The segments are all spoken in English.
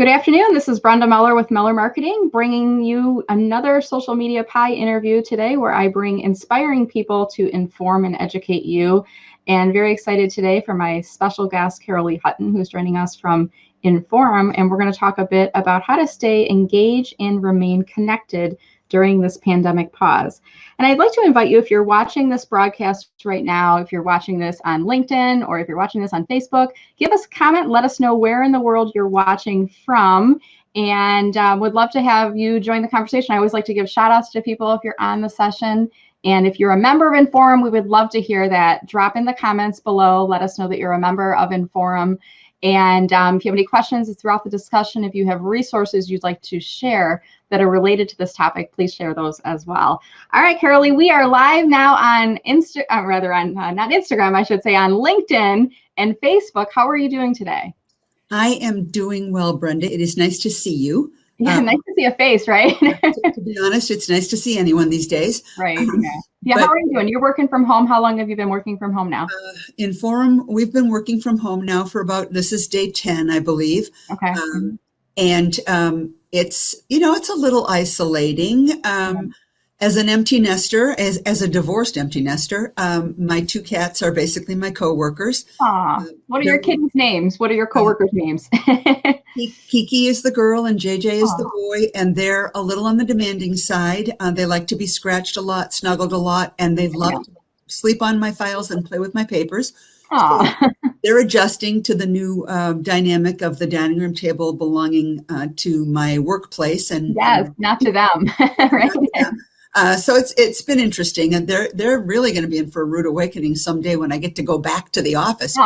Good afternoon. This is Brenda Meller with Meller Marketing, bringing you another Social Media Pie interview today where I bring inspiring people to inform and educate you. And very excited today for my special guest, Carolee Hutton, who's joining us from Inforum. And we're going to talk a bit about how to stay engaged and remain connected during this pandemic pause. And I'd like to invite you, if you're watching this broadcast right now, if you're watching this on LinkedIn or if you're watching this on Facebook, give us a comment, let us know where in the world you're watching from, and would love to have you join the conversation. I always like to give shout outs to people if you're on the session. And if you're a member of Inforum, we would love to hear that. Drop in the comments below, let us know that you're a member of Inforum. And if you have any questions throughout the discussion, if you have resources you'd like to share that are related to this topic, please share those as well. All right, Carolee, we are live now on not Instagram, I should say, on LinkedIn and Facebook. How are you doing today? I am doing well, Brenda. It is nice to see you. Yeah, nice to see a face, right? To be honest, it's nice to see anyone these days. Right. Yeah. How are you doing? You're working from home. How long have you been working from home now? Inforum, we've been working from home now for this is day 10, I believe. Okay. And it's a little isolating. As an empty nester, as a divorced empty nester, my two cats are basically my coworkers. What are your kids' names? What are your coworkers' names? Kiki is the girl and JJ is the boy, and they're a little on the demanding side. They like to be scratched a lot, snuggled a lot, and they love to sleep on my files and play with my papers. So they're adjusting to the new dynamic of the dining room table belonging to my workplace, and not to them, right? So it's been interesting, and they're really going to be in for a rude awakening someday when I get to go back to the office.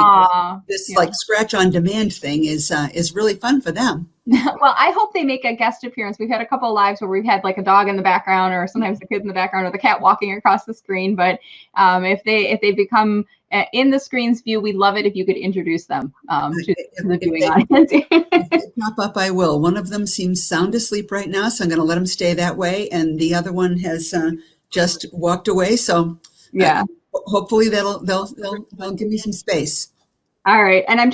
This scratch on demand thing is really fun for them. Well, I hope they make a guest appearance. We've had a couple of lives where we've had like a dog in the background, or sometimes the kids in the background, or the cat walking across the screen. But if they become in the screen's view, we'd love it if you could introduce them to the viewing audience. If they pop up, I will. One of them seems sound asleep right now, so I'm going to let him stay that way, and the other one has just walked away. So hopefully they'll give me some space. All right. And I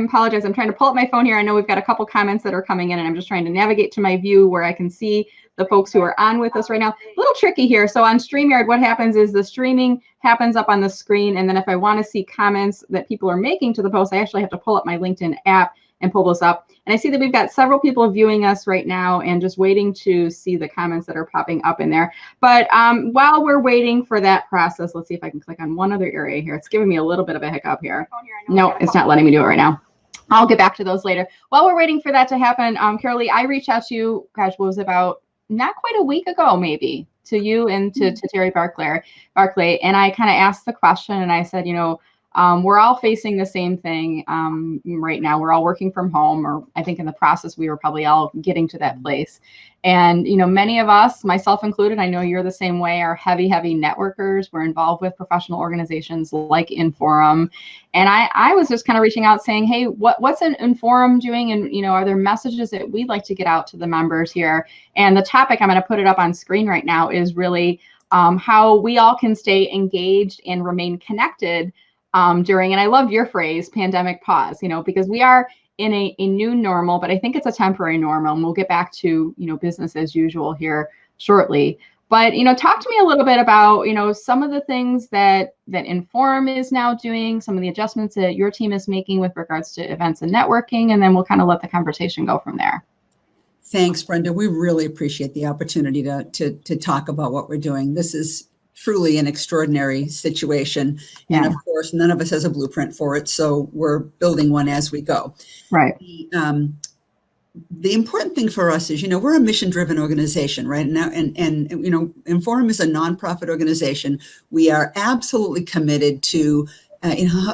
apologize. I'm trying to pull up my phone here. I know we've got a couple comments that are coming in, and I'm just trying to navigate to my view where I can see the folks who are on with us right now. A little tricky here. So on StreamYard, what happens is the streaming happens up on the screen. And then if I want to see comments that people are making to the post, I actually have to pull up my LinkedIn app and pull those up. And I see that we've got several people viewing us right now and just waiting to see the comments that are popping up in there. But while we're waiting for that process, let's see if I can click on one other area here. It's giving me a little bit of a hiccup here. No, it's not letting me do it right now. I'll get back to those later. While we're waiting for that to happen, Carolee, I reached out to you, what was about not quite a week ago, maybe, to you and to Terry Barclay. And I kind of asked the question, and I said, we're all facing the same thing right now. We're all working from home, or I think in the process, we were probably all getting to that place. And, many of us, myself included, I know you're the same way, are heavy networkers. We're involved with professional organizations like Inforum. And I was just kind of reaching out saying, hey, what's an Inforum doing? And, are there messages that we'd like to get out to the members here? And the topic, I'm going to put it up on screen right now, is really how we all can stay engaged and remain connected during, and I loved your phrase, pandemic pause, because we are in a new normal, but I think it's a temporary normal, and we'll get back to, business as usual here shortly. But, talk to me a little bit about, some of the things that Inforum is now doing, some of the adjustments that your team is making with regards to events and networking, and then we'll kind of let the conversation go from there. Thanks, Brenda. We really appreciate the opportunity to talk about what we're doing. This is truly an extraordinary situation. And of course, none of us has a blueprint for it. So we're building one as we go. Right. The important thing for us is, we're a mission-driven organization right now. And Inforum is a nonprofit organization. We are absolutely committed to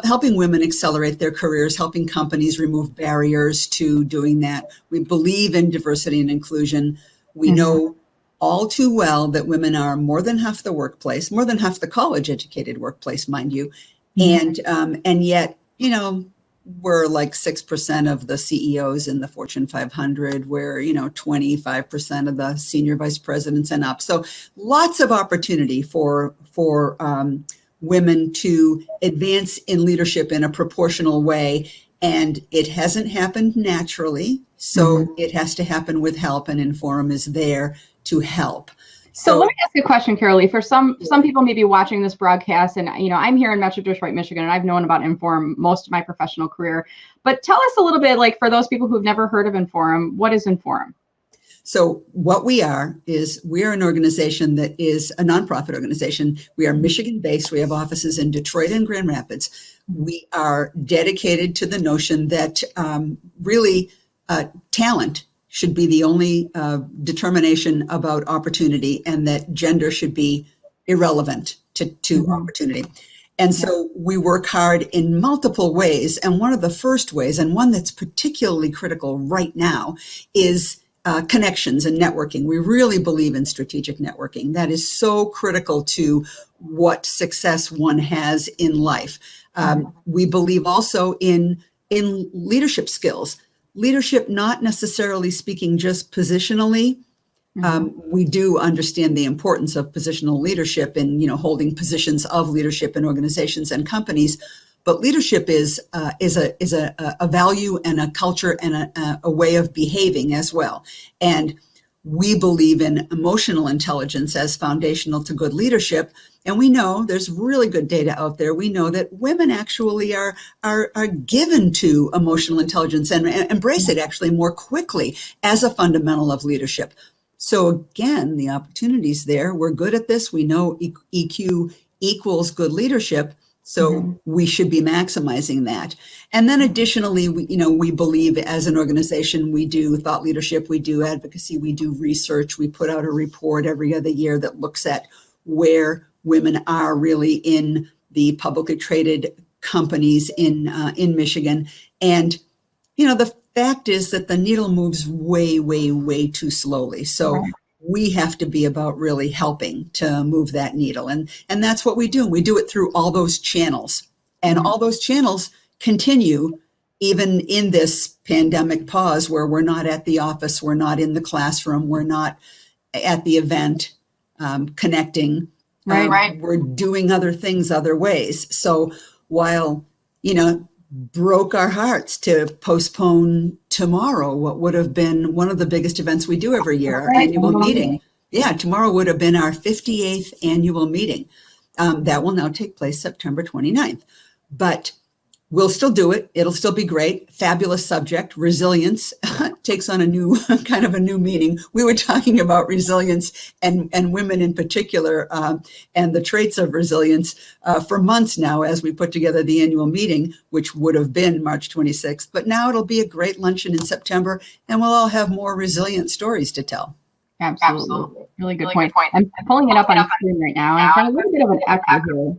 helping women accelerate their careers, helping companies remove barriers to doing that. We believe in diversity and inclusion. We know all too well that women are more than half the workplace, more than half the college-educated workplace, mind you, and yet, we're like 6% of the CEOs in the Fortune 500. We're 25% of the senior vice presidents and up. So lots of opportunity for women to advance in leadership in a proportional way. And it hasn't happened naturally. So it has to happen with help, and Inforum is there to help. So let me ask you a question, Carolee. For some people may be watching this broadcast, and I'm here in Metro Detroit, Michigan, and I've known about Inforum most of my professional career. But tell us a little bit, like for those people who've never heard of Inforum, what is Inforum? So what we are is we're an organization that is a nonprofit organization. We are Michigan-based. We have offices in Detroit and Grand Rapids. We are dedicated to the notion that really talent should be the only determination about opportunity, and that gender should be irrelevant to opportunity. And so we work hard in multiple ways. And one of the first ways, and one that's particularly critical right now, is connections and networking. We really believe in strategic networking. That is so critical to what success one has in life. We believe also in leadership skills. Leadership, not necessarily speaking just positionally. We do understand the importance of positional leadership in, holding positions of leadership in organizations and companies. But leadership is a value and a culture and a way of behaving as well. And we believe in emotional intelligence as foundational to good leadership. And we know there's really good data out there. We know that women actually are given to emotional intelligence and embrace it actually more quickly as a fundamental of leadership. So again, the opportunities there. We're good at this. We know EQ equals good leadership. So we should be maximizing that. And then additionally, we believe as an organization, we do thought leadership, we do advocacy, we do research. We put out a report every other year that looks at where women are really in the publicly traded companies in Michigan. And, the fact is that the needle moves way, way, way too slowly. So we have to be about really helping to move that needle. And that's what we do. We do it through all those channels. And all those channels continue even in this pandemic pause where we're not at the office, we're not in the classroom, we're not at the event connecting. We're doing other things other ways. So while, broke our hearts to postpone tomorrow, what would have been one of the biggest events we do every year, our annual meeting. Yeah, tomorrow would have been our 58th annual meeting. That will now take place September 29th. But we'll still do it. It'll still be great. Fabulous subject. Resilience takes on a new kind of a new meaning. We were talking about resilience and women in particular and the traits of resilience for months now as we put together the annual meeting, which would have been March 26th. But now it'll be a great luncheon in September, and we'll all have more resilient stories to tell. Absolutely. Really good point. I'm pulling it up on the screen right now. I've got a little bit of an echo here.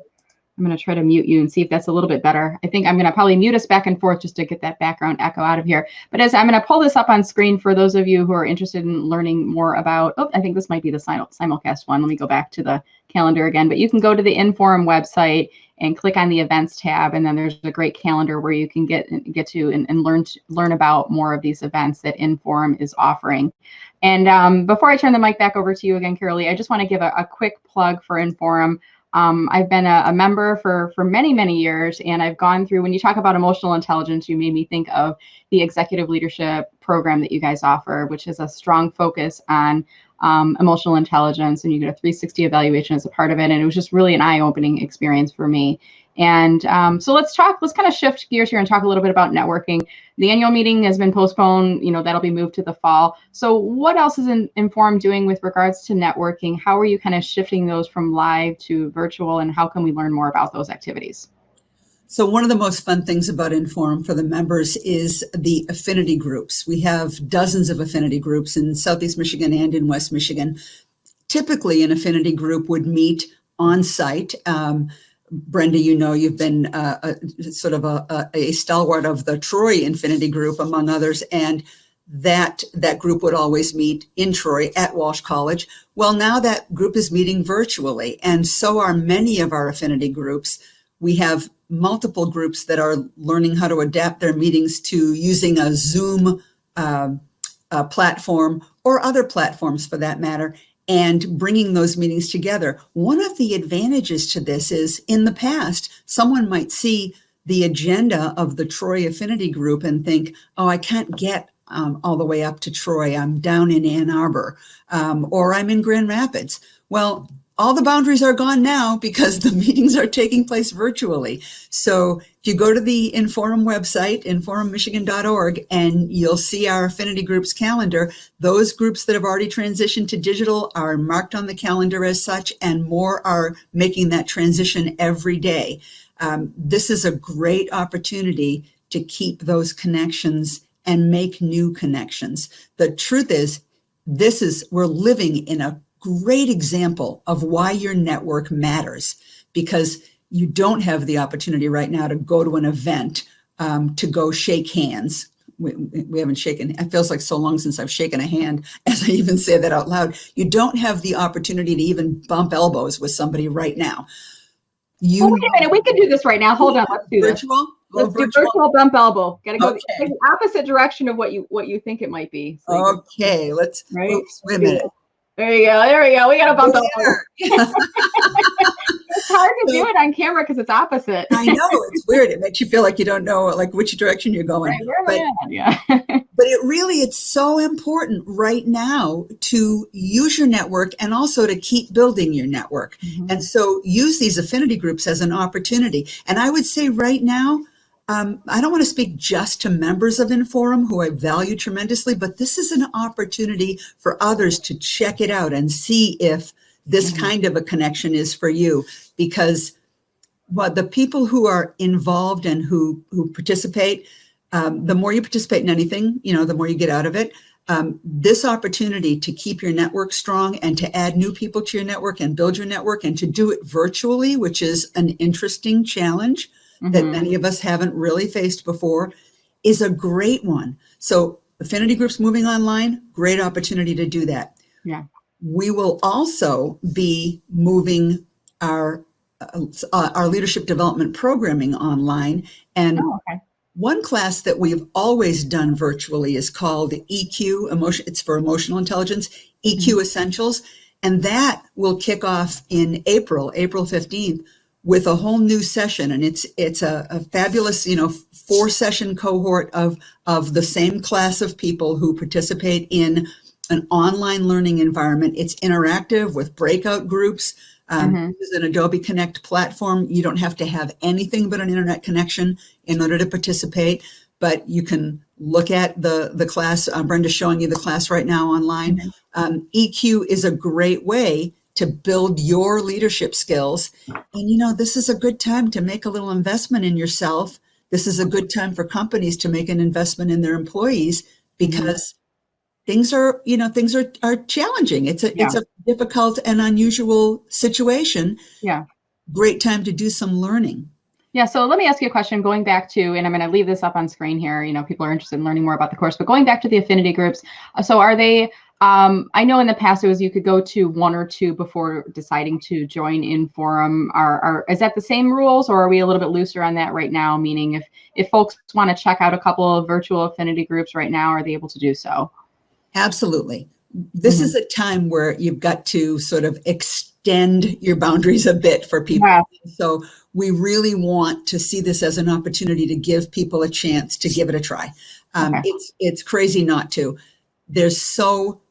I'm going to try to mute you and see if that's a little bit better. I think I'm going to probably mute us back and forth just to get that background echo out of here. But as I'm going to pull this up on screen for those of you who are interested in learning more about, I think this might be the simulcast one. Let me go back to the calendar again. But you can go to the Inforum website and click on the events tab. And then there's a great calendar where you can get to and learn about more of these events that Inforum is offering. And before I turn the mic back over to you again, Carolee, I just want to give a quick plug for Inforum. I've been a member for many, many years, and I've gone through, when you talk about emotional intelligence, you made me think of the executive leadership program that you guys offer, which is a strong focus on emotional intelligence, and you get a 360 evaluation as a part of it. And it was just really an eye-opening experience for me. And so let's kind of shift gears here and talk a little bit about networking. The annual meeting has been postponed, that'll be moved to the fall. So what else is Inforum doing with regards to networking? How are you kind of shifting those from live to virtual, and how can we learn more about those activities? So one of the most fun things about Inforum for the members is the affinity groups. We have dozens of affinity groups in Southeast Michigan and in West Michigan. Typically, an affinity group would meet on site. Brenda, you've been sort of a stalwart of the Troy Infinity Group, among others, and that group would always meet in Troy at Walsh College. Well, now that group is meeting virtually, and so are many of our affinity groups. We have multiple groups that are learning how to adapt their meetings to using a Zoom platform or other platforms for that matter, and bringing those meetings together. One of the advantages to this is, in the past, someone might see the agenda of the Troy Affinity Group and think, I can't get all the way up to Troy. I'm down in Ann Arbor, or I'm in Grand Rapids. Well, all the boundaries are gone now because the meetings are taking place virtually. So if you go to the Inforum website, inforummichigan.org, and you'll see our affinity groups calendar, those groups that have already transitioned to digital are marked on the calendar as such, and more are making that transition every day. This is a great opportunity to keep those connections and make new connections. The truth is, we're living in a great example of why your network matters, because you don't have the opportunity right now to go to an event, to go shake hands. We haven't shaken. It feels like so long since I've shaken a hand as I even say that out loud. You don't have the opportunity to even bump elbows with somebody right now. Wait a minute. We can do this right now. Hold on. Let's do this. Let's do virtual bump elbow. Got to go the opposite direction of what you think it might be. So let's. Right. Oops, wait a minute. There you go. There we go. We got to bump elbow. It's hard to do it on camera because it's opposite. I know, it's weird. It makes you feel like you don't know like which direction you're going. Right, but it's so important right now to use your network and also to keep building your network. Mm-hmm. And so use these affinity groups as an opportunity. And I would say right now, I don't want to speak just to members of Inforum, who I value tremendously, but this is an opportunity for others to check it out and see if this kind of a connection is for you. Because the people who are involved and who participate, the more you participate in anything, the more you get out of it. This opportunity to keep your network strong and to add new people to your network and build your network and to do it virtually, which is an interesting challenge that many of us haven't really faced before, is a great one. So affinity groups moving online, great opportunity to do that. Yeah. We will also be moving our leadership development programming online. And one class that we've always done virtually is called EQ, it's for emotional intelligence, EQ Essentials. And that will kick off in April 15th. With a whole new session, and it's a fabulous 4-session cohort of the same class of people who participate in an online learning environment. It's interactive with breakout groups. It's an Adobe Connect platform. You don't have to have anything but an internet connection in order to participate, but you can look at the class. Brenda's showing you the class right now online. EQ is a great way to build your leadership skills. And, this is a good time to make a little investment in yourself. This is a good time for companies to make an investment in their employees because things are challenging. It's a difficult and unusual situation. Yeah. Great time to do some learning. Yeah. So let me ask you a question going back to, and I'm going to leave this up on screen here. People are interested in learning more about the course, but going back to the affinity groups. So are they, I know in the past it was you could go to 1 or 2 before deciding to join Inforum. Is that the same rules, or are we a little bit looser on that right now? Meaning if folks want to check out a couple of virtual affinity groups right now, are they able to do so? Absolutely. This is a time where you've got to sort of extend your boundaries a bit for people. Yeah. So we really want to see this as an opportunity to give people a chance to give it a try. It's crazy not to. There's so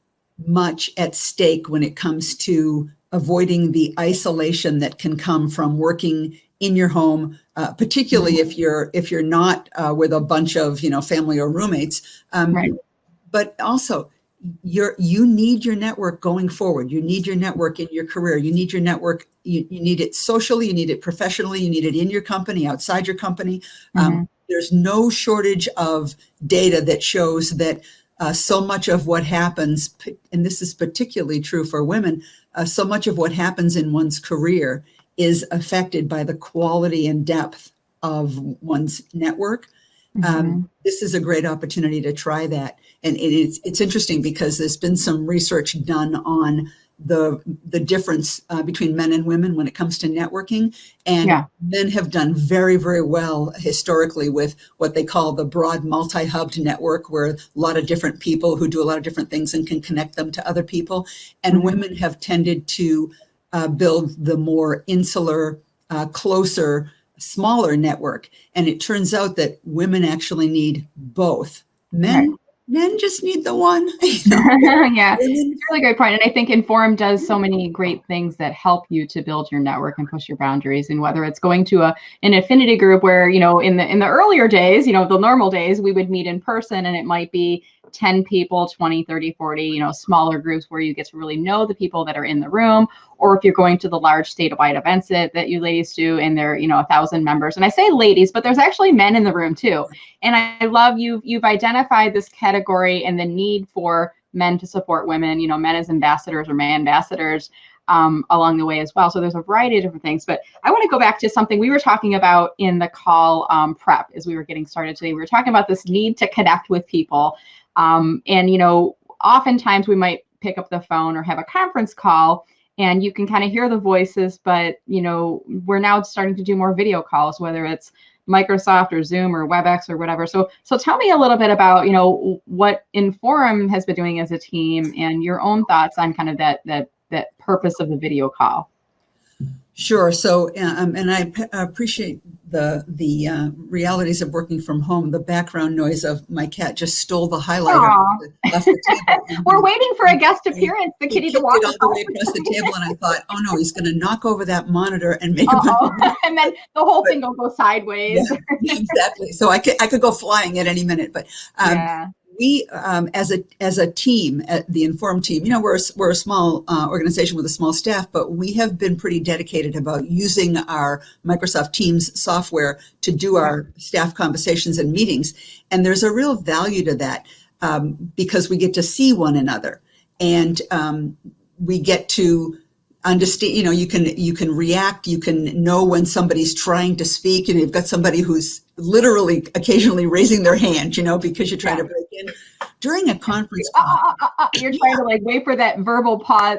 much at stake when it comes to avoiding the isolation that can come from working in your home, particularly if you're not with a bunch of family or roommates. But also, you need your network going forward. You need your network in your career. You need your network. You need it socially. You need it professionally. You need it in your company, outside your company. There's no shortage of data that shows that so much of what happens, and this is particularly true for women, so much of what happens in one's career is affected by the quality and depth of one's network. This is a great opportunity to try that. And it's interesting because there's been some research done on the difference between men and women when it comes to networking. And men have done very, very well historically with what they call the broad multi-hubbed network, where a lot of different people who do a lot of different things and can connect them to other people. And women have tended to build the more insular, closer, smaller network. And it turns out that women actually need both. Men Men just need the one. Yeah, it's a really great point. And I think Inforum does so many great things that help you to build your network and push your boundaries. And whether it's going to an affinity group where, in the earlier days, the normal days, we would meet in person, and it might be 10 people, 20, 30, 40, smaller groups where you get to really know the people that are in the room. Or if you're going to the large statewide events that you ladies do, and they're, 1,000 members. And I say ladies, but there's actually men in the room too. And I love you've identified this category and the need for men to support women, men as ambassadors or man ambassadors along the way as well. So there's a variety of different things. But I want to go back to something we were talking about in the call prep as we were getting started today. We were talking about this need to connect with people. And oftentimes we might pick up the phone or have a conference call, and you can kind of hear the voices, but, we're now starting to do more video calls, whether it's Microsoft or Zoom or WebEx or whatever. So tell me a little bit about, what Inforum has been doing as a team and your own thoughts on kind of that purpose of the video call. Sure. So, and I appreciate the realities of working from home. The background noise of my cat just stole the highlighter off the table. We're waiting for a guest appearance. The kitty to walk all the way across the table, and I thought, oh no, he's going to knock over that monitor and make a bunch of and then the whole thing will go sideways. Yeah, exactly. So I could go flying at any minute, but we, as a team, the Inforum team, we're a small organization with a small staff, but we have been pretty dedicated about using our Microsoft Teams software to do our staff conversations and meetings. And there's a real value to that because we get to see one another, and we get to understand. You can react. You can know when somebody's trying to speak. You've got somebody who's literally occasionally raising their hand, because you're trying to break in during a conference call. You're trying to wait for that verbal pause.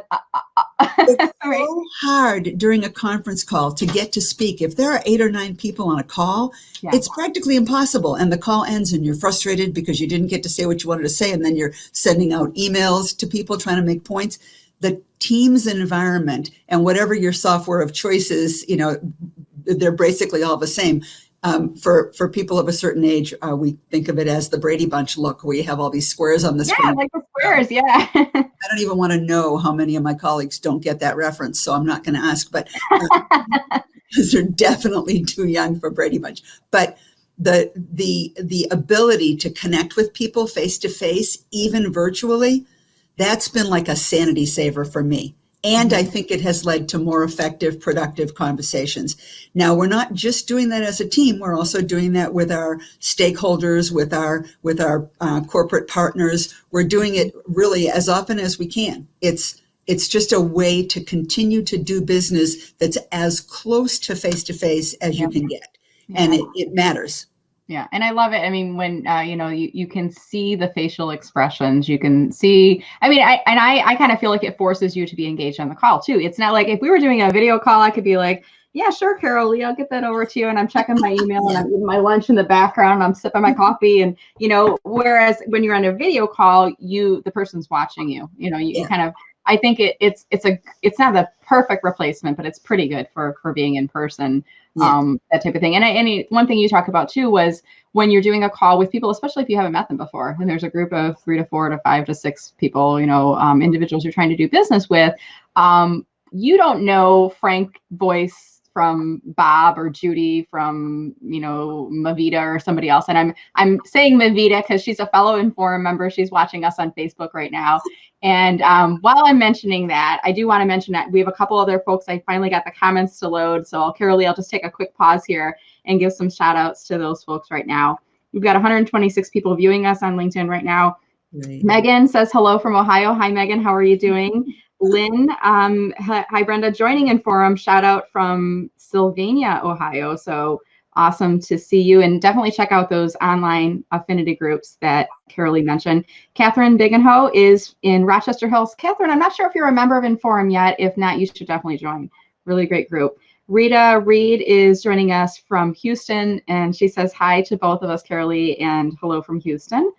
It's so hard during a conference call to get to speak. If there are 8 or 9 people on a call, it's practically impossible. And the call ends and you're frustrated because you didn't get to say what you wanted to say. And then you're sending out emails to people trying to make points. The Teams environment and whatever your software of choice is, they're basically all the same. For people of a certain age, we think of it as the Brady Bunch look, where you have all these squares on the screen. Yeah, like the squares, I don't even want to know how many of my colleagues don't get that reference, so I'm not going to ask, but because they're definitely too young for Brady Bunch. But the ability to connect with people face to face, even virtually, that's been like a sanity saver for me. And I think it has led to more effective, productive conversations. Now, we're not just doing that as a team. We're also doing that with our stakeholders, with our corporate partners. We're doing it really as often as we can. It's just a way to continue to do business that's as close to face as you can get. And it matters. Yeah. And I love it. I mean, when, you can see the facial expressions, you can see, I kind of feel like it forces you to be engaged on the call too. It's not like if we were doing a video call, I could be like, yeah, sure, Carol Lee, I'll get that over to you. And I'm checking my email and I'm eating my lunch in the background. I'm sipping my coffee. And, whereas when you're on a video call, the person's watching you, you kind of, I think it's not the perfect replacement, but it's pretty good for being in person, that type of thing. And one thing you talk about too was when you're doing a call with people, especially if you haven't met them before, and there's a group of 3 to 4 to 5 to 6 people, individuals you're trying to do business with, you don't know Frank voice from Bob or Judy from, Mavita or somebody else. And I'm saying Mavita because she's a fellow Inforum member. She's watching us on Facebook right now. And while I'm mentioning that, I do want to mention that we have a couple other folks. I finally got the comments to load. So Carol Lee, I'll just take a quick pause here and give some shout outs to those folks right now. We've got 126 people viewing us on LinkedIn right now. Right. Megan says hello from Ohio. Hi, Megan. How are you doing? Lynn, hi, Brenda, joining Inforum. Shout out from Sylvania, Ohio. So awesome to see you, and definitely check out those online affinity groups that Carol Lee mentioned. Catherine Bigenho is in Rochester Hills. Catherine, I'm not sure if you're a member of Inforum yet. If not, you should definitely join. Really great group. Rita Reed is joining us from Houston, and she says hi to both of us, Carol Lee, and hello from Houston.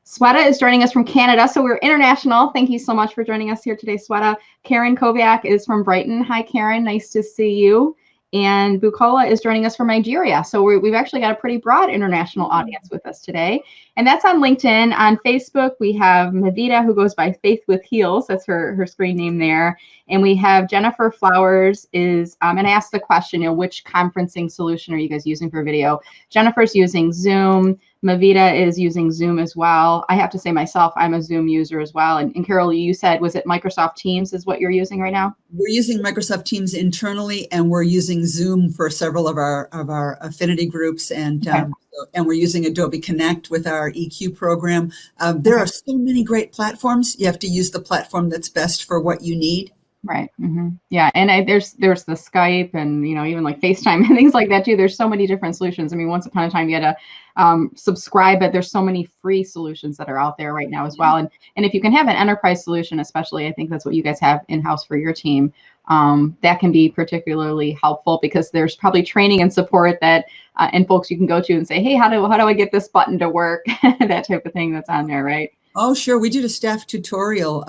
Sweta is joining us from Canada, so we're international. Thank you so much for joining us here today, Sweta. Karen Koviak is from Brighton. Hi, Karen. Nice to see you. And Bukola is joining us from Nigeria. So we've actually got a pretty broad international audience with us today. And that's on LinkedIn. On Facebook, we have Mavita, who goes by Faith with Heels. That's her screen name there. And we have Jennifer Flowers and I asked the question, which conferencing solution are you guys using for video? Jennifer's using Zoom. Mavita is using Zoom as well. I have to say myself, I'm a Zoom user as well. And Carol, you said, was it Microsoft Teams is what you're using right now? We're using Microsoft Teams internally, and we're using Zoom for several of our affinity groups, and we're using Adobe Connect with our EQ program. There are so many great platforms. You have to use the platform that's best for what you need. Right. Mm-hmm. Yeah. And there's the Skype and, even like FaceTime and things like that too. There's so many different solutions. I mean, once upon a time you had to subscribe, but there's so many free solutions that are out there right now as well. And if you can have an enterprise solution, especially, I think that's what you guys have in-house for your team, that can be particularly helpful because there's probably training and support that and folks you can go to and say, hey, how do I get this button to work? That type of thing that's on there, right? Oh, sure. We did a staff tutorial.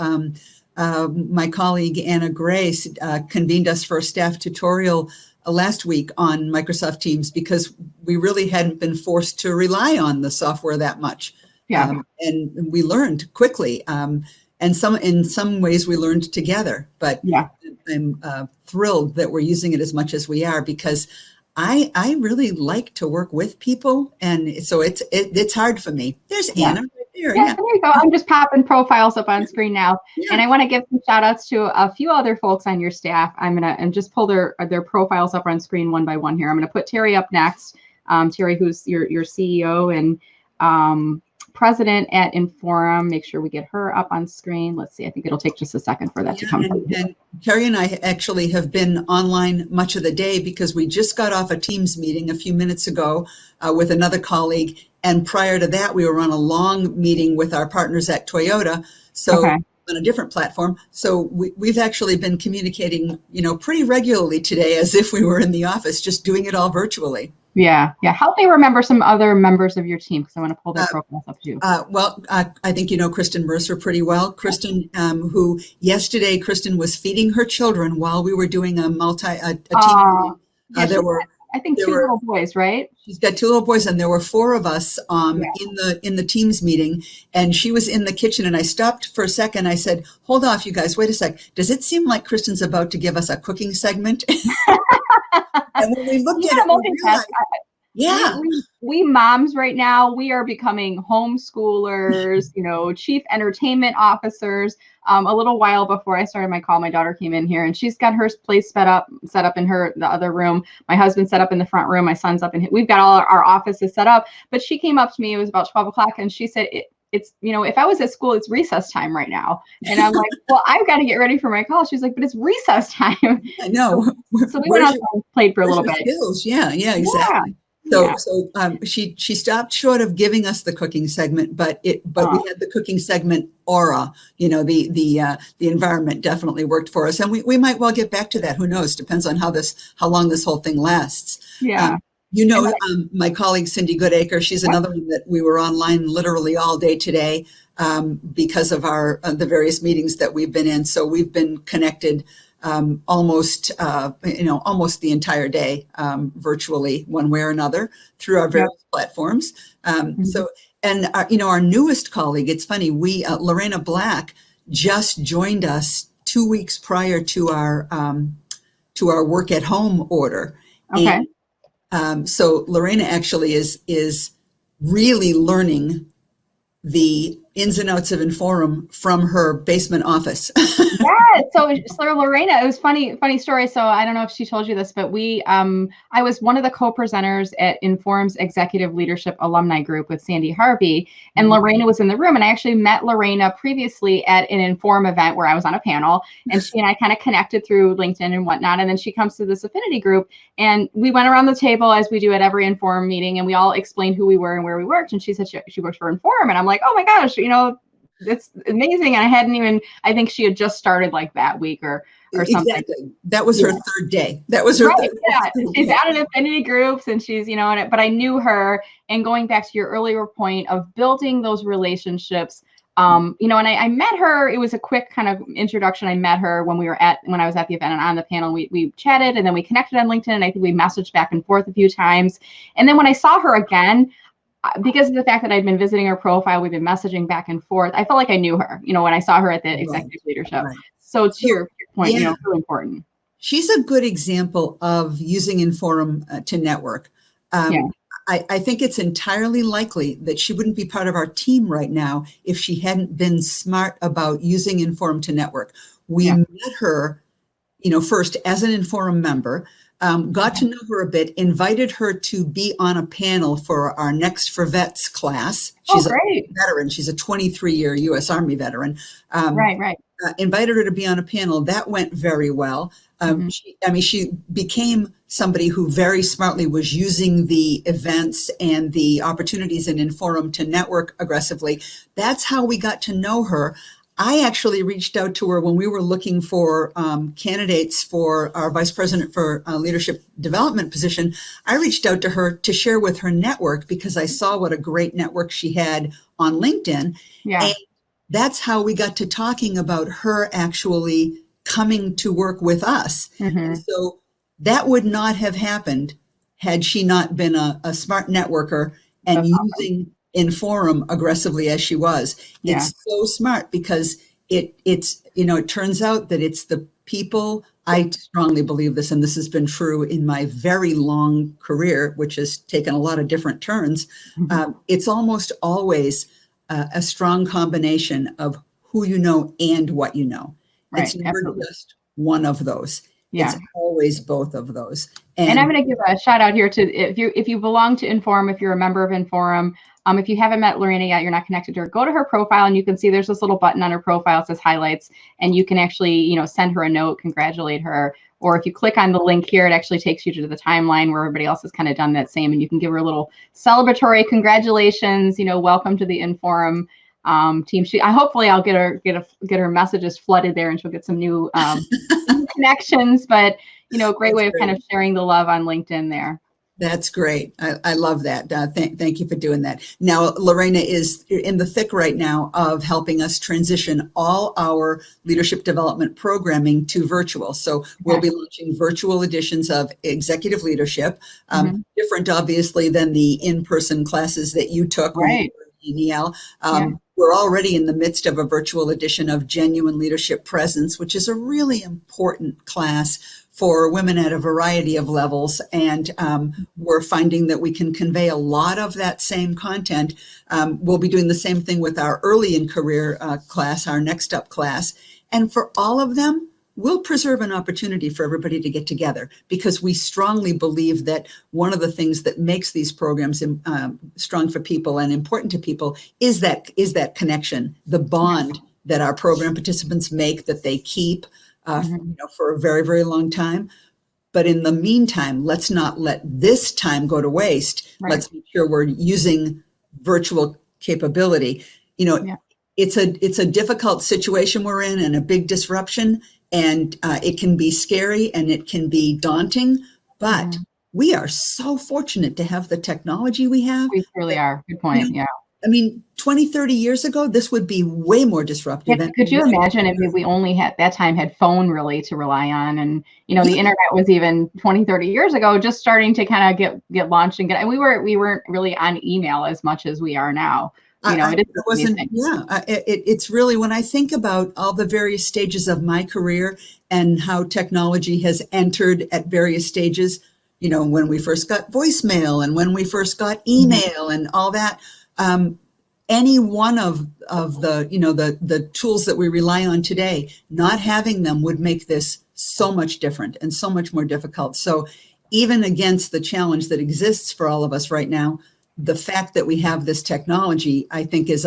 My colleague Anna Grace convened us for a staff tutorial last week on Microsoft Teams because we really hadn't been forced to rely on the software that much. Yeah. And we learned quickly. And in some ways we learned together. But yeah. I'm thrilled that we're using it as much as we are because I really like to work with people. And so it's hard for me. There's Anna. Yeah, there you go. I'm just popping profiles up on screen now. Yeah. And I want to give some shout outs to a few other folks on your staff. I'm going to just pull their profiles up on screen one by one here. I'm going to put Terry up next. Terry, who's your CEO and president at Inforum. Make sure we get her up on screen. Let's see. I think it'll take just a second for that to come through. And Terry and I actually have been online much of the day because we just got off a Teams meeting a few minutes ago with another colleague. And prior to that, we were on a long meeting with our partners at Toyota. So on a different platform. So we've actually been communicating, pretty regularly today as if we were in the office, just doing it all virtually. Yeah. Help me remember some other members of your team because I want to pull their profiles up too. I think Kristen Mercer pretty well. Kristen, who yesterday, Kristen was feeding her children while we were doing a team meeting. There were, I think, two little boys, right? She's got two little boys, and there were four of us in the Teams meeting, and she was in the kitchen, and I stopped for a second. I said, hold off, you guys, wait a sec. Does it seem like Kristen's about to give us a cooking segment? And when we looked at it, we realized, we moms right now, we are becoming homeschoolers, chief entertainment officers. A little while before I started my call, my daughter came in here and she's got her place set up in the other room. My husband set up in the front room. My son's up we've got all our offices set up. But she came up to me, it was about 12 o'clock, and she said, it's, if I was at school, it's recess time right now. And I'm like, well, I've got to get ready for my call. She's like, but it's recess time. I know. So we went out and played for a little bit. Skills? Yeah, exactly. So she stopped short of giving us the cooking segment, but we had the cooking segment aura. The environment definitely worked for us, and we might well get back to that. Who knows? Depends on how long this whole thing lasts. Yeah. My colleague Cindy Goodacre, she's another one that we were online literally all day today because of the various meetings that we've been in. So we've been connected almost the entire day virtually, one way or another, through our various platforms. So, and our newest colleague, it's funny, Lorena Black just joined us 2 weeks prior to our work at home order. Okay. And, so Lorena actually is really learning the ins and outs of Inforum from her basement office. Yeah. So Lorena, it was funny story. So I don't know if she told you this, but I was one of the co-presenters at Inforum's Executive Leadership Alumni Group with Sandy Harvey, and Lorena was in the room. And I actually met Lorena previously at an Inforum event where I was on a panel, and she and I kind of connected through LinkedIn and whatnot. And then she comes to this affinity group, and we went around the table as we do at every Inforum meeting, and we all explained who we were and where we worked. And she said she works for Inforum, and I'm like, oh my gosh, it's amazing. And I think she had just started like that week or something. Exactly. That was her third day. That was her third day. She's added affinity groups and she's, but I knew her, and going back to your earlier point of building those relationships You know, and I met her. It was a quick kind of introduction. I met her when I was at the event and on the panel. We chatted, and then we connected on LinkedIn, and I think we messaged back and forth a few times. And then when I saw her again, because of the fact that I'd been visiting her profile, we've been messaging back and forth. I felt like I knew her, you know, when I saw her at the executive leadership. Right. So to your point, you know, really important. She's a good example of using Inforum to network. I think it's entirely likely that she wouldn't be part of our team right now if she hadn't been smart about using Inforum to network. We met her, you know, first as an Inforum member, got to know her a bit, invited her to be on a panel for our Next for Vets class. She's a veteran. She's a 23-year U.S. Army veteran. Invited her to be on a panel. That went very well. She became somebody who very smartly was using the events and the opportunities in Inforum to network aggressively. That's how we got to know her. I actually reached out to her when we were looking for candidates for our vice president for leadership development position. I reached out to her to share with her network because I saw what a great network she had on LinkedIn. And that's how we got to talking about her actually coming to work with us. And so that would not have happened had she not been a smart networker and using Inforum aggressively as she was. It's so smart because it's, you know, it turns out that it's the people. I strongly believe this, and this has been true in my very long career, which has taken a lot of different turns. It's almost always a strong combination of who you know and what you know. It's never just one of those. It's always both of those. And I'm going to give a shout out here to if you belong to Inforum, if you're a member of Inforum, if you haven't met Lorena yet, you're not connected to her, go to her profile and you can see there's this little button on her profile that says highlights, and you can actually, you know, send her a note, congratulate her. Or if you click on the link here, it actually takes you to the timeline where everybody else has kind of done that same, and you can give her a little celebratory congratulations, you know, welcome to the Inforum team. Hopefully I'll get her messages flooded there, and she'll get some new connections. But you know, great way of kind of sharing the love on LinkedIn there. That's great. I love that. Thank you for doing that. Now, Lorena is in the thick right now of helping us transition all our leadership development programming to virtual. So we'll be launching virtual editions of executive leadership, different obviously than the in-person classes that you took. EL. We're already in the midst of a virtual edition of Genuine Leadership Presence, which is a really important class for women at a variety of levels. And we're finding that we can convey a lot of that same content. We'll be doing the same thing with our early in career class, our Next Up class. And for all of them, we'll preserve an opportunity for everybody to get together, because we strongly believe that one of the things that makes these programs strong for people and important to people is that connection, the bond that our program participants make, that they keep you know, for a very, very long time. But in the meantime, let's not let this time go to waste. Let's make sure we're using virtual capability. You know, it's a difficult situation we're in, and a big disruption. And it can be scary and it can be daunting, but we are so fortunate to have the technology we have. We really are. Good point. You know, I mean, 20, 30 years ago, this would be way more disruptive. Could you imagine if we only had phone really to rely on? And, you know, the internet was even 20, 30 years ago, just starting to kind of get launched and we weren't really on email as much as we are now. You know, it's really, when I think about all the various stages of my career and how technology has entered at various stages, you know, when we first got voicemail and when we first got email and all that, any one of the, you know, the tools that we rely on today, not having them would make this so much different and so much more difficult. So even against the challenge that exists for all of us right now, the fact that we have this technology, I think is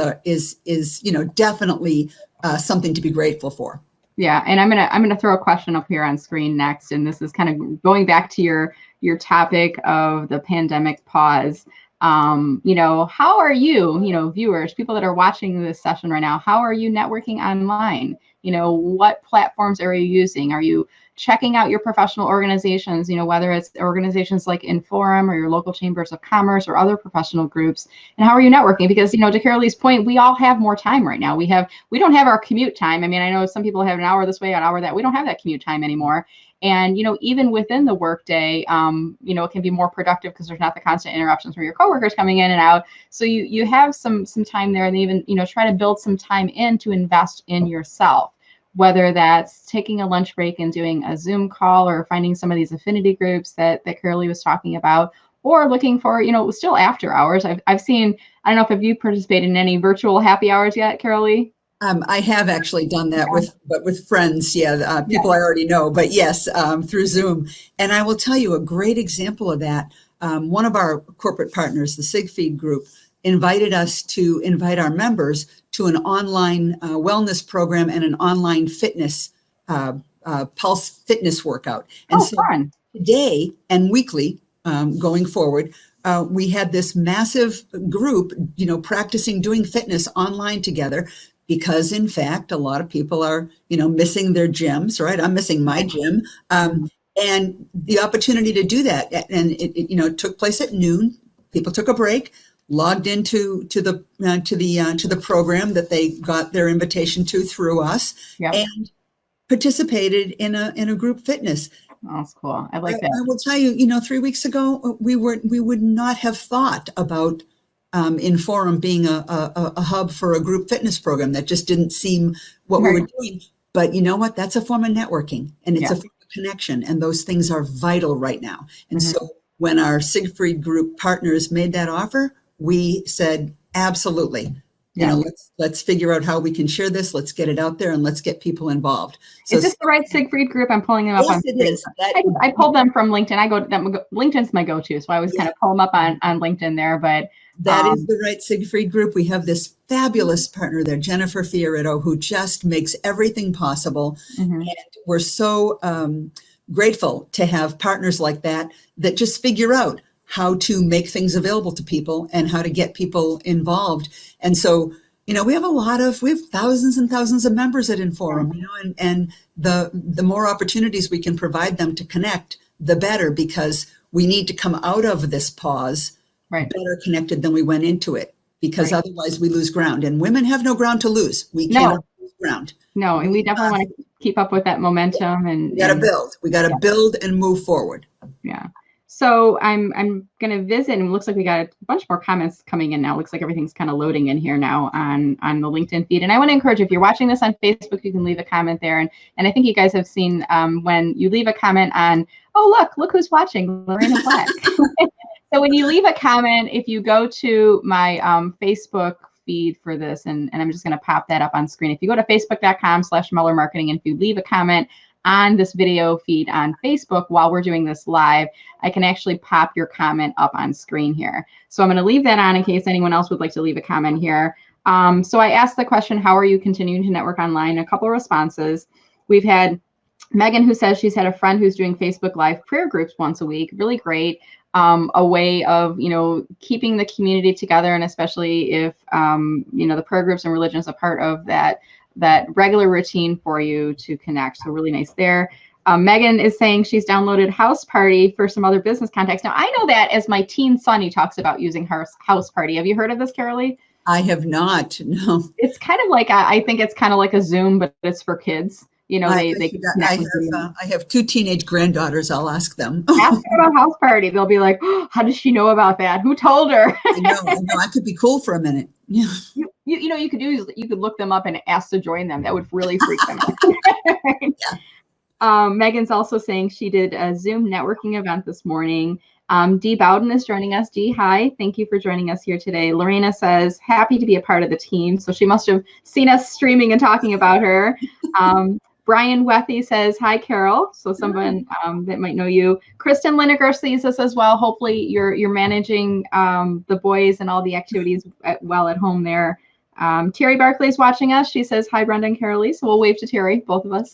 you know, definitely something to be grateful for. Yeah, and I'm gonna throw a question up here on screen next, and this is kind of going back to your topic of the pandemic pause. You know, how are you, you know, viewers, people that are watching this session right now, how are you networking online? what platforms are you using? Are you checking out your professional organizations, whether it's organizations like Inforum or your local chambers of commerce or other professional groups, and how are you networking? Because, to Carolee's point, we all have more time right now. We don't have our commute time. I mean, I know some people have an hour this way, an hour that. We don't have that commute time anymore. And, even within the workday, it can be more productive because there's not the constant interruptions from your coworkers coming in and out. So you have some time there, and even, try to build some time in to invest in yourself, whether that's taking a lunch break and doing a Zoom call, or finding some of these affinity groups that Carolee was talking about, or looking for, still after hours. I've seen, I don't know if you participated in any virtual happy hours yet, Carolee? I have actually done that with friends. Yeah, people I already know, but yes, through Zoom. And I will tell you a great example of that. One of our corporate partners, the Siegfried Group, invited us to invite our members to an online wellness program and an online fitness, pulse fitness workout. And fun. Today and weekly, going forward, we had this massive group, practicing doing fitness online together. Because in fact, a lot of people are, missing their gyms, right? I'm missing my gym, and the opportunity to do that, and it took place at noon. People took a break, logged into the program that they got their invitation to through us, and participated in a group fitness. That's cool. I like that. I will tell you, 3 weeks ago, we would not have thought about Inforum being a hub for a group fitness program. That just didn't seem what we were doing. But you know what? That's a form of networking, and it's a form of connection, and those things are vital right now. And so when our Siegfried Group partners made that offer, we said, absolutely. Let's figure out how we can share this. Let's get it out there, and let's get people involved. So, is this the right Siegfried Group? I'm pulling them up on. Yes, it is. I pulled them from LinkedIn. LinkedIn's my go-to, so I always kind of pull them up on LinkedIn there. But that is the right Siegfried Group. We have this fabulous partner there, Jennifer Fioretto, who just makes everything possible, and we're so grateful to have partners like that just figure out how to make things available to people and how to get people involved. And so, we have thousands and thousands of members at Inforum, and the more opportunities we can provide them to connect, the better, because we need to come out of this pause better connected than we went into it, because otherwise we lose ground, and women have no ground to lose. We can't lose ground. No, and we definitely want to keep up with that momentum, and we got to build and move forward. Yeah. So I'm going to visit, and it looks like we got a bunch more comments coming in now. It looks like everything's kind of loading in here now on the LinkedIn feed. And I want to encourage you, if you're watching this on Facebook, you can leave a comment there. And I think you guys have seen when you leave a comment on, oh, look who's watching, Lorena Black. So when you leave a comment, if you go to my Facebook feed for this, and I'm just going to pop that up on screen. If you go to facebook.com/Meller Marketing, and if you leave a comment on this video feed on Facebook while we're doing this live, I can actually pop your comment up on screen here. So I'm going to leave that on in case anyone else would like to leave a comment here. So I asked the question, how are you continuing to network online? A couple of responses. We've had Megan, who says she's had a friend who's doing Facebook Live prayer groups once a week. Really great. A way of, keeping the community together, and especially if, the prayer groups and religion is a part of that regular routine for you to connect. So really nice there. Megan is saying she's downloaded House Party for some other business contacts. Now, I know that as my teen son, he talks about using House Party. Have you heard of this, Carolee? I have not, no. It's kind of like, I think it's kind of like a Zoom, but it's for kids. I have 2 teenage granddaughters. I'll ask them. Ask them about House Party. They'll be like, oh, how does she know about that? Who told her? I know. I could be cool for a minute. Yeah. You could look them up and ask to join them. That would really freak them out. Yeah. Megan's also saying she did a Zoom networking event this morning. Dee Bowden is joining us. Dee, hi. Thank you for joining us here today. Lorena says, happy to be a part of the team. So she must have seen us streaming and talking about her. Brian Wethy says, hi, Carol. So someone that might know you. Kristen Lineker sees us as well. Hopefully you're managing the boys and all the activities well at home there. Terry Barkley is watching us. She says, hi, Brenda and Carolee. So we'll wave to Terry, both of us.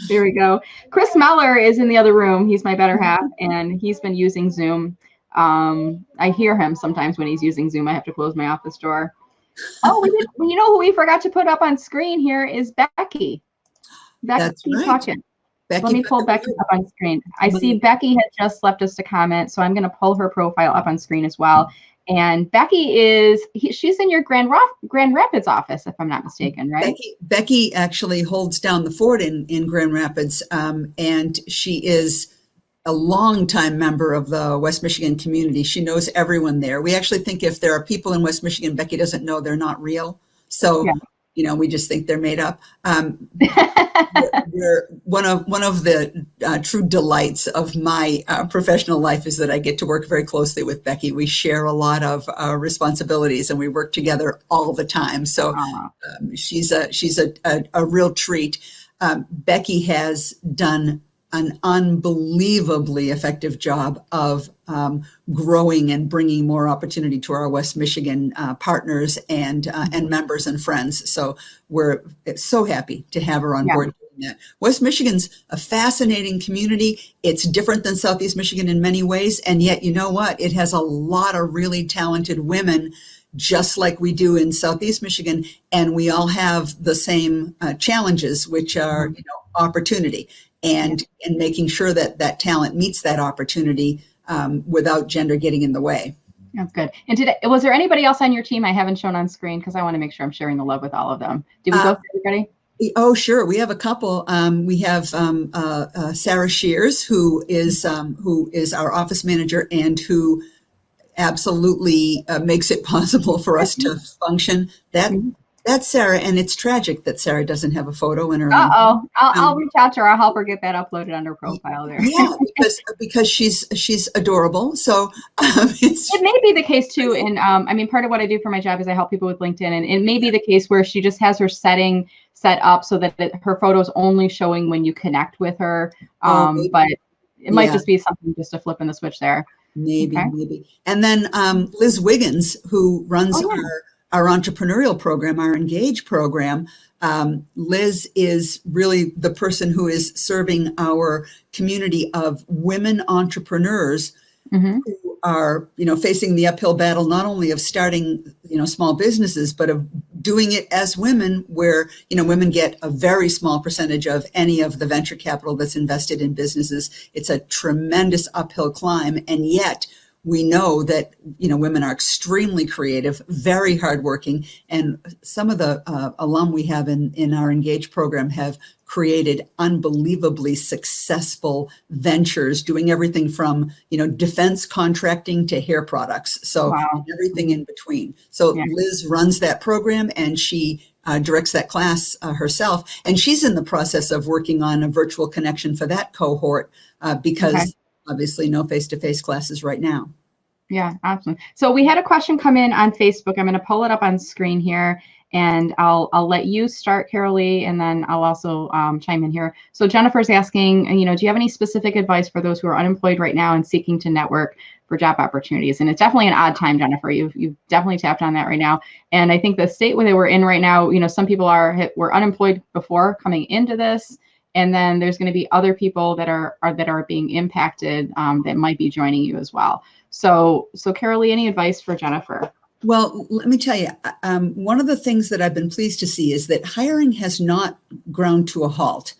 There we go. Chris Meller is in the other room. He's my better half, and he's been using Zoom. I hear him sometimes when he's using Zoom. I have to close my office door. Oh, well, you know who we forgot to put up on screen here is Becky. That's Becky right. Puckett. Let me pull Becky up on screen. I see Becky had just left us a comment, so I'm going to pull her profile up on screen as well. And Becky she's in your Grand Rapids office, if I'm not mistaken, right? Becky actually holds down the fort in Grand Rapids, and she is a longtime member of the West Michigan community. She knows everyone there. We actually think if there are people in West Michigan Becky doesn't know, they're not real. So, we just think they're made up. We're one of the true delights of my professional life is that I get to work very closely with Becky. We share a lot of responsibilities and we work together all the time. So she's a real treat. Becky has done an unbelievably effective job of growing and bringing more opportunity to our West Michigan partners and members and friends. So we're so happy to have her on board doing that. West Michigan's a fascinating community. It's different than Southeast Michigan in many ways. And yet, you know what? It has a lot of really talented women, just like we do in Southeast Michigan. And we all have the same challenges, which are, opportunity. And making sure that that talent meets that opportunity without gender getting in the way. That's good. And was there anybody else on your team I haven't shown on screen? Because I want to make sure I'm sharing the love with all of them. Did we go through everybody? Oh, sure. We have a couple. We have Sarah Shears, who is our office manager and who absolutely makes it possible for us to function. That's Sarah, and it's tragic that Sarah doesn't have a photo in her. I'll reach out to her. I'll help her get that uploaded on her profile there. Yeah, because she's adorable. So it may be the case too. And part of what I do for my job is I help people with LinkedIn, and it may be the case where she just has her setting set up so that her photo is only showing when you connect with her. But it might just be something just to flip in the switch there. Maybe. And then Liz Wiggins, who runs our entrepreneurial program, our Engage program. Liz is really the person who is serving our community of women entrepreneurs who are, facing the uphill battle, not only of starting, small businesses, but of doing it as women where, women get a very small percentage of any of the venture capital that's invested in businesses. It's a tremendous uphill climb. And yet we know that, women are extremely creative, very hardworking, and some of the alum we have in our Engage program have created unbelievably successful ventures, doing everything from, defense contracting to hair products. So everything in between. So Liz runs that program and she directs that class herself. And she's in the process of working on a virtual connection for that cohort because obviously no face-to-face classes right now. Yeah, awesome. So we had a question come in on Facebook. I'm going to pull it up on screen here, and I'll let you start, Carolee, and then I'll also chime in here. So Jennifer's asking, do you have any specific advice for those who are unemployed right now and seeking to network for job opportunities? And it's definitely an odd time, Jennifer. You've definitely tapped on that right now. And I think the state where we're in right now, some people were unemployed before coming into this. And then there's going to be other people that are being impacted that might be joining you as well. So Carolee, any advice for Jennifer? Well, let me tell you, one of the things that I've been pleased to see is that hiring has not ground to a halt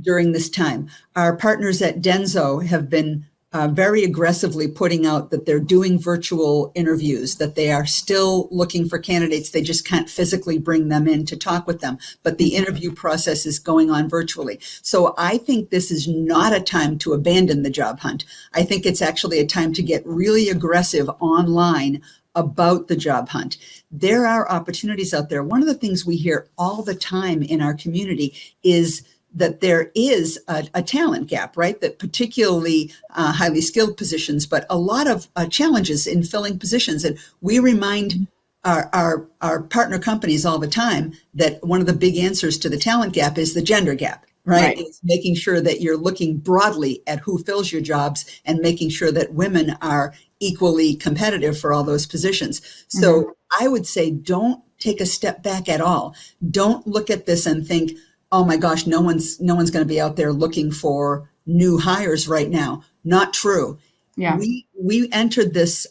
during this time. Our partners at Denso have been very aggressively putting out that they're doing virtual interviews, that they are still looking for candidates. They just can't physically bring them in to talk with them, but the interview process is going on virtually. So I think this is not a time to abandon the job hunt. I think it's actually a time to get really aggressive online about the job hunt. There are opportunities out there. One of the things we hear all the time in our community is that there is a talent gap, right? That particularly highly skilled positions, but a lot of challenges in filling positions. And we remind our partner companies all the time that one of the big answers to the talent gap is the gender gap, right? It's making sure that you're looking broadly at who fills your jobs and making sure that women are equally competitive for all those positions. So I would say don't take a step back at all. Don't look at this and think, oh my gosh, no one's going to be out there looking for new hires right now. Not true. Yeah. We entered this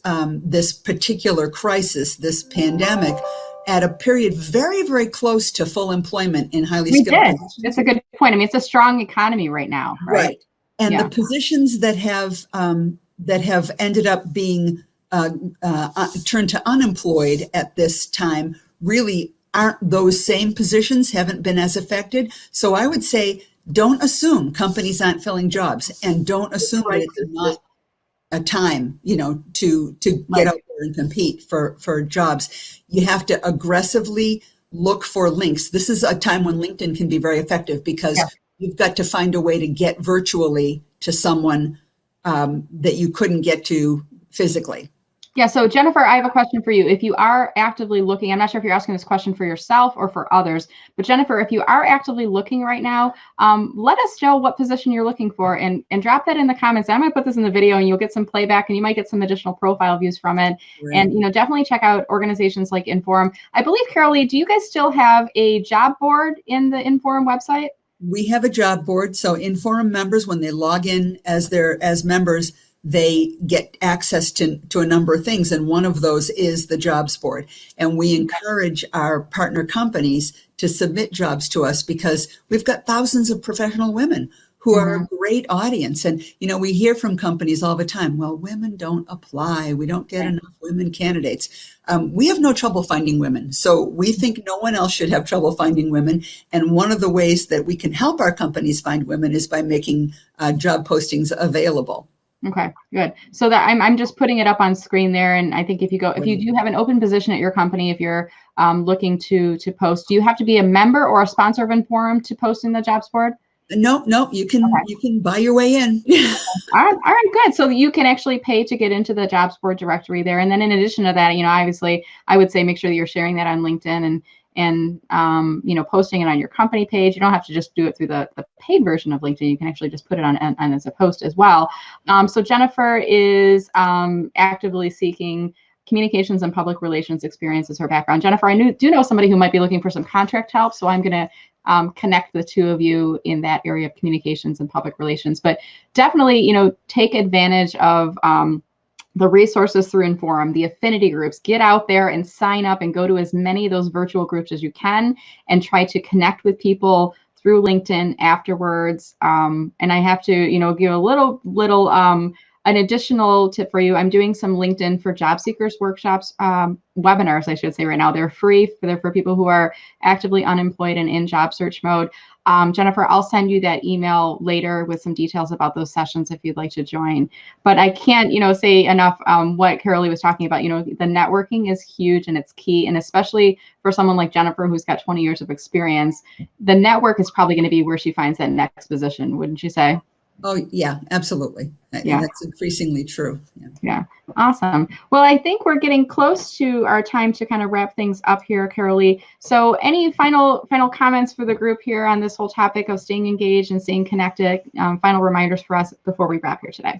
particular crisis, this pandemic, at a period very, very close to full employment in highly We skilled did. positions. That's a good point. I mean, it's a strong economy right now, right? Right. And Yeah. the positions that have ended up being turned to unemployed at this time really aren't those same positions, haven't been as affected. So I would say, don't assume companies aren't filling jobs, and don't assume that it's not a time, to get out there and compete for jobs. You have to aggressively look for links. This is a time when LinkedIn can be very effective because you've got to find a way to get virtually to someone that you couldn't get to physically. Yeah. So Jennifer, I have a question for you. If you are actively looking, I'm not sure if you're asking this question for yourself or for others, but Jennifer, if you are actively looking right now, let us know what position you're looking for and drop that in the comments. I'm going to put this in the video and you'll get some playback and you might get some additional profile views from it. Right. And, definitely check out organizations like Inforum. I believe, Carolee, do you guys still have a job board in the Inforum website? We have a job board. So Inforum members, when they log in as members, they get access to a number of things. And one of those is the jobs board. And we encourage our partner companies to submit jobs to us because we've got thousands of professional women who are a great audience. And, we hear from companies all the time, well, women don't apply. We don't get enough women candidates. We have no trouble finding women. So we think no one else should have trouble finding women. And one of the ways that we can help our companies find women is by making job postings available. Okay, good. So that I'm just putting it up on screen there. And I think if you do have an open position at your company, if you're looking to post, do you have to be a member or a sponsor of Inforum to post in the jobs board? Nope. You can buy your way in. All right, good. So you can actually pay to get into the jobs board directory there. And then in addition to that, obviously I would say make sure that you're sharing that on LinkedIn and posting it on your company page. You don't have to just do it through the paid version of LinkedIn. You can actually just put it on as a post as well. So Jennifer is actively seeking communications and public relations experience as her background. Jennifer, I do know somebody who might be looking for some contract help. So I'm going to connect the two of you in that area of communications and public relations. But definitely, take advantage of the resources through Inforum, the affinity groups. Get out there and sign up and go to as many of those virtual groups as you can and try to connect with people through LinkedIn afterwards. And I have to, give a little an additional tip for you. I'm doing some LinkedIn for job seekers workshops, webinars, I should say right now. They're free. They're for people who are actively unemployed and in job search mode. Jennifer, I'll send you that email later with some details about those sessions if you'd like to join. But I can't, say enough what Carolee was talking about. The networking is huge and it's key. And especially for someone like Jennifer, who's got 20 years of experience, the network is probably going to be where she finds that next position, wouldn't you say? Oh, yeah, absolutely. Yeah. That's increasingly true. Yeah. Awesome. Well, I think we're getting close to our time to kind of wrap things up here, Carolee. So any final comments for the group here on this whole topic of staying engaged and staying connected? Final reminders for us before we wrap here today.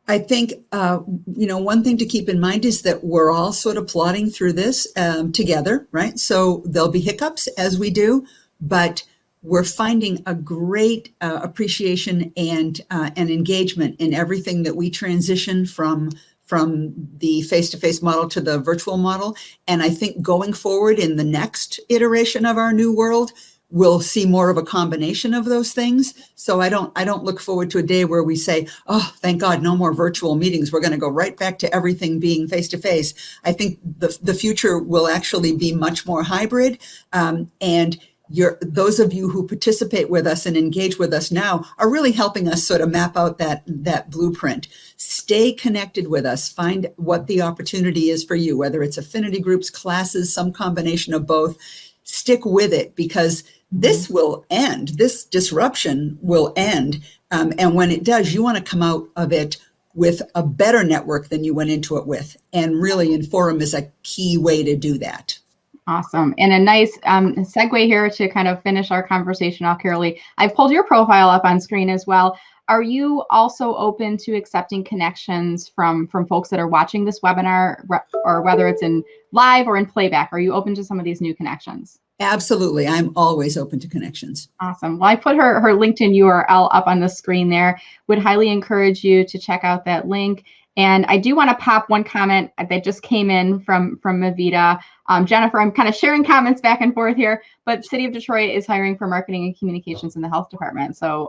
I think, one thing to keep in mind is that we're all sort of plodding through this together, right? So there'll be hiccups as we do, but we're finding a great appreciation and engagement in everything that we transition from the face-to-face model to the virtual model. And I think going forward in the next iteration of our new world, we'll see more of a combination of those things. So I don't look forward to a day where we say, oh, thank God, no more virtual meetings. We're going to go right back to everything being face-to-face. I think the future will actually be much more hybrid. And those of you who participate with us and engage with us now are really helping us sort of map out that blueprint. Stay connected with us. Find what the opportunity is for you, whether it's affinity groups, classes, some combination of both. Stick with it because this will end. This disruption will end. And when it does, you want to come out of it with a better network than you went into it with. And really, Inforum is a key way to do that. Awesome. And a nice segue here to kind of finish our conversation off, Carolee. I've pulled your profile up on screen as well. Are you also open to accepting connections from folks that are watching this webinar, or whether it's in live or in playback? Are you open to some of these new connections? Absolutely. I'm always open to connections. Awesome. Well, I put her LinkedIn URL up on the screen there. Would highly encourage you to check out that link And I do want to pop one comment that just came in from Mavita. Jennifer, I'm kind of sharing comments back and forth here, but City of Detroit is hiring for marketing and communications in the health department. So,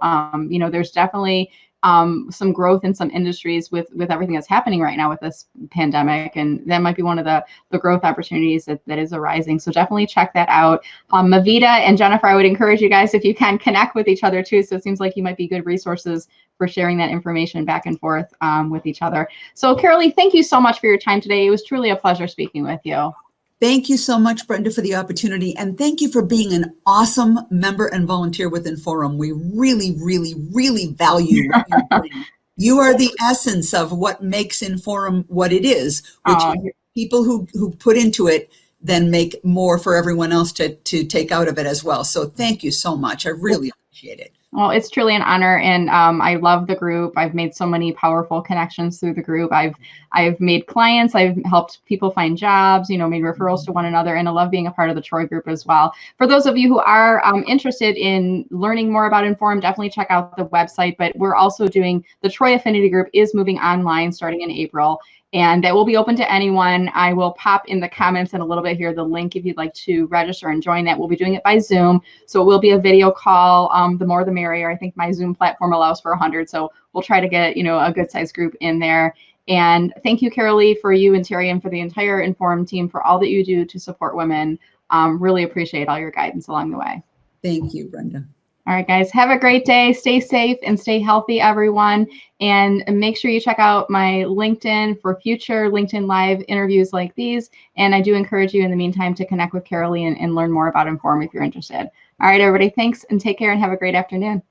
you know, there's definitely some growth in some industries with everything that's happening right now with this pandemic. And that might be one of the growth opportunities that is arising. So definitely check that out. Mavita and Jennifer, I would encourage you guys, if you can, connect with each other too. So it seems like you might be good resources for sharing that information back and forth with each other. So Carolee, thank you so much for your time today. It was truly a pleasure speaking with you. Thank you so much, Brenda, for the opportunity. And thank you for being an awesome member and volunteer with Inforum. We really, really, really value what you bring. You are the essence of what makes Inforum what it is, which is people who put into it then make more for everyone else to take out of it as well. So thank you so much. I really appreciate it. Well, it's truly an honor, and I love the group. I've made so many powerful connections through the group. I've made clients, I've helped people find jobs, you know, made referrals to one another, and I love being a part of the Troy group as well. For those of you who are interested in learning more about Inforum, definitely check out the website. But we're also doing, the Troy Affinity Group is moving online starting in April. And that will be open to anyone. I will pop in the comments in a little bit here the link if you'd like to register and join that. We'll be doing it by Zoom. So it will be a video call. The more the merrier. I think my Zoom platform allows for 100. So we'll try to get, you know, a good sized group in there. And thank you, Carolee, for you and Terry and for the entire Inforum team for all that you do to support women. Really appreciate all your guidance along the way. Thank you, Brenda. All right, guys, have a great day. Stay safe and stay healthy, everyone. And make sure you check out my LinkedIn for future LinkedIn Live interviews like these. And I do encourage you in the meantime to connect with Carolee and learn more about Inforum if you're interested. All right, everybody, thanks and take care and have a great afternoon.